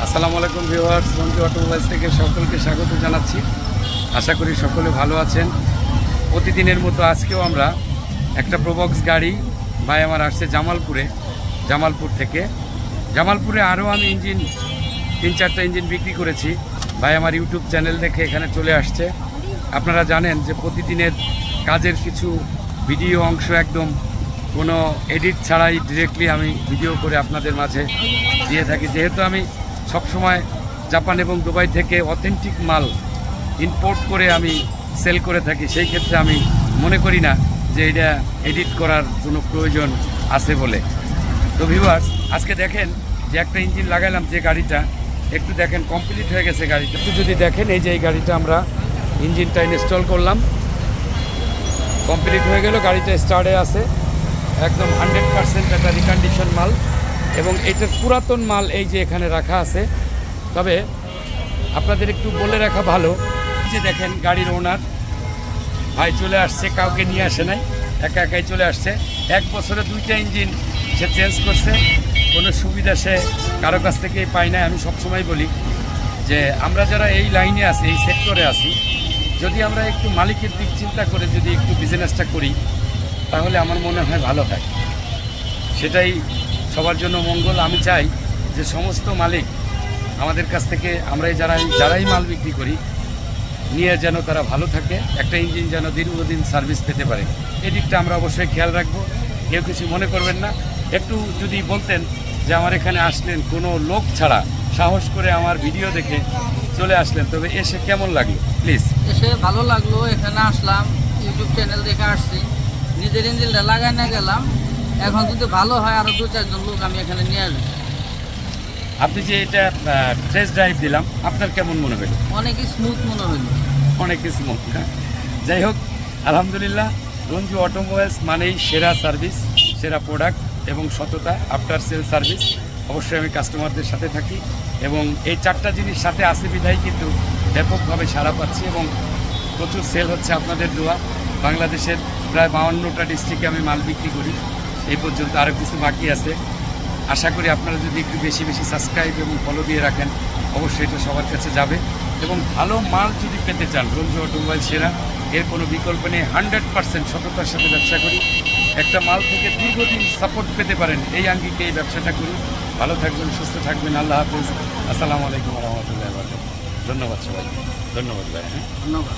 আসসালামু আলাইকুম viewers, Ranju automobiles থেকে সকলকে স্বাগত জানাচ্ছি। আশা করি সকলে ভালো আছেন। প্রতিদিনের মতো আজকেও আমরা একটা প্রোবক্স গাড়ি ভাই আমার আসছে জামালপুর থেকে। জামালপুরে আরও আমি ইঞ্জিন 3-4টা ইঞ্জিন বিক্রি করেছি। ভাই আমার ইউটিউব চ্যানেল দেখে এখানে চলে আসছে। আপনারা জানেন যে প্রতিদিনের কাজের কিছু ভিডিও অংশ একদম কোনো এডিট ছাড়াই ডিরেক্টলি আমি ভিডিও করে আপনাদের মাঝে দিয়ে থাকি। যেহেতু আমি সবসময় জাপান এবং দুবাই থেকে অথেন্টিক মাল ইম্পোর্ট করে আমি সেল করে থাকি, সেই ক্ষেত্রে আমি মনে করি না যে এটা এডিট করার কোনো প্রয়োজন আছে বলে। তো ভিউয়ার্স, আজকে দেখেন যে একটা ইঞ্জিন লাগাইলাম, যে গাড়িটা একটু দেখেন কমপ্লিট হয়ে গেছে গাড়িটা। একটু যদি দেখেন, এই যে এই গাড়িটা আমরা ইঞ্জিনটা ইনস্টল করলাম, কমপ্লিট হয়ে গেল, গাড়িটা স্টার্টে আছে, একদম 100% একটা রিকন্ডিশন মাল এবং এটার পুরাতন মাল এই যে এখানে রাখা আছে। তবে আপনাদের একটু বলে রাখা ভালো যে দেখেন গাড়ির ওনার ভাই চলে আসছে, কাউকে নিয়ে আসে নাই, একা একাই চলে আসছে। 1 বছরে 2টা ইঞ্জিন সে চেঞ্জ করছে, কোনো সুবিধা সে কারো কাছ থেকেই পায় না। আমি সবসময় বলি যে আমরা যারা এই লাইনে আছি, এই সেক্টরে আছি, যদি আমরা একটু মালিকের দিক চিন্তা করে যদি একটু বিজনেসটা করি তাহলে আমার মনে হয় ভালো হয়, সেটাই সবার জন্য মঙ্গল। আমি চাই যে সমস্ত মালিক আমাদের কাছ থেকে আমরা যারাই মাল বিক্রি করি নিয়ে যেন তারা ভালো থাকে, একটা ইঞ্জিন যেন দীর্ঘদিন সার্ভিস পেতে পারে, এই দিকটা আমরা অবশ্যই খেয়াল রাখবো। কেউ কিছু মনে করবেন না। একটু যদি বলতেন যে আমার এখানে আসলেন কোনো লোক ছাড়া, সাহস করে আমার ভিডিও দেখে চলে আসলেন, তবে এসে কেমন লাগলো প্লিজ? এসে ভালো লাগলো, এখানে আসলাম, ইউটিউব চ্যানেল দেখে আসছি, নিজের ইঞ্জিনটা লাগাই না গেলাম। এখন যদি ভালো হয় আরও 2-4 জন লোক আমি এখানে নিয়ে আসবো। আপনি যে এটা টেস্ট ড্রাইভ দিলাম, আপনার কেমন মনে হলো? অনেকই স্মুথ মনে হলো। অনেক স্মুথ। যাই হোক, আলহামদুলিল্লাহ, রঞ্জু অটোমোবাইলস মানেই সেরা সার্ভিস, সেরা প্রোডাক্ট এবং সততা, আফটার সেল সার্ভিস। অবশ্যই আমি কাস্টমারদের সাথে থাকি এবং এই 4টা জিনিস সাথে আসে বিধায় কিন্তু ব্যাপকভাবে সাড়া পাচ্ছি এবং প্রচুর সেল হচ্ছে আপনাদের দোয়া। বাংলাদেশের প্রায় 52টা ডিস্ট্রিক্টে আমি মাল বিক্রি করি, এই পর্যন্ত আরও কিছু বাকি আছে। আশা করি আপনারা যদি একটু বেশি বেশি সাবস্ক্রাইব এবং ফলো দিয়ে রাখেন, অবশ্যই এটা সবার কাছে যাবে। এবং ভালো মাল যদি পেতে চান, রঞ্জু অটোমোবাইল সেরা, এর কোনো বিকল্প নেই। 100% সততার সাথে ব্যবসা করি, একটা মাল থেকে দীর্ঘদিন সাপোর্ট পেতে পারেন, এই আঙ্গিকে এই ব্যবসাটা করি। ভালো থাকবেন, সুস্থ থাকবেন। আল্লাহ হাফেজ। আসসালামু আলাইকুম রহমতুল্লাহ। ধন্যবাদ সবাই। ধন্যবাদ ভাই। ধন্যবাদ।